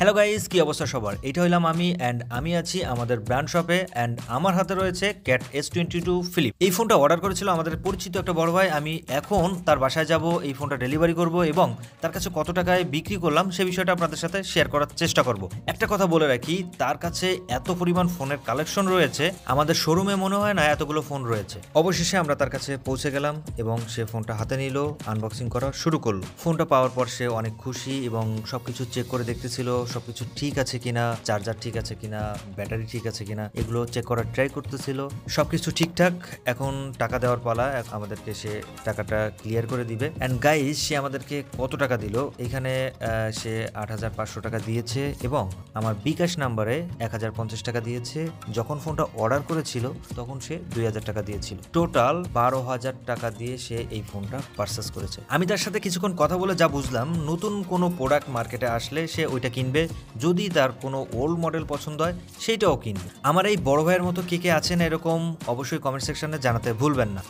Hello guys, কি অবস্থা সবার? এটা হইলাম আমি আছি আমাদের ব্র্যান্ড শপে অ্যান্ড আমার হাতে রয়েছে ক্যাট S22 ফিলিপ। এই ফোনটা অর্ডার করেছিল আমাদের পরিচিত একটা বড় ভাই। আমি এখন তার বাসায় যাব, এই ফোনটা ডেলিভারি করব এবং তার কাছে কত টাকায় বিক্রি করলাম সে বিষয়টা আপনাদের সাথে শেয়ার করার চেষ্টা করব। একটা কথা বলে রাখি, তার কাছে এত পরিমাণ ফোনের কালেকশন রয়েছে, আমাদের শোরুমে মনে হয় না এতগুলো ফোন রয়েছে। অবশেষে আমরা তার কাছে পৌঁছে গেলাম এবং সে ফোনটা হাতে নিল, আনবক্সিং করা শুরু করলো। ফোনটা পাওয়ার পর সে অনেক খুশি এবং সবকিছু চেক করে দেখতেছিল সবকিছু ঠিক আছে কিনা, চার্জার ঠিক আছে কিনা, ব্যাটারি ঠিক আছে কিনা, এগুলো চেক করার ট্রাই করতেছিল। সবকিছু ঠিকঠাক। এখন টাকা দেওয়ার পালা, আমাদেরকে সে টাকাটা ক্লিয়ার করে দিবে। অ্যান্ড গাইজ, সে আমাদেরকে কত টাকা দিল এখানে, সে ৮৫০০ টাকা দিয়েছে এবং আমার বিকাশ নাম্বারে ১০৫০ টাকা দিয়েছে। যখন ফোনটা অর্ডার করেছিল তখন সে ২০০০ টাকা দিয়েছিল। টোটাল ১২,০০০ টাকা দিয়ে সে এই ফোনটা পারচেস করেছে। আমি তার সাথে কিছুক্ষণ কথা বলে যা বুঝলাম, নতুন কোনো প্রোডাক্ট মার্কেটে আসলে সে ওইটা কিনবে, যদি তার কোনো ওল্ড মডেল পছন্দ হয় সেইটাও কিনবে। আমার এই বড় ভাইয়ের মতো কে কে আছেন এরকম, অবশ্যই কমেন্ট সেকশনে জানাতে ভুলবেন না।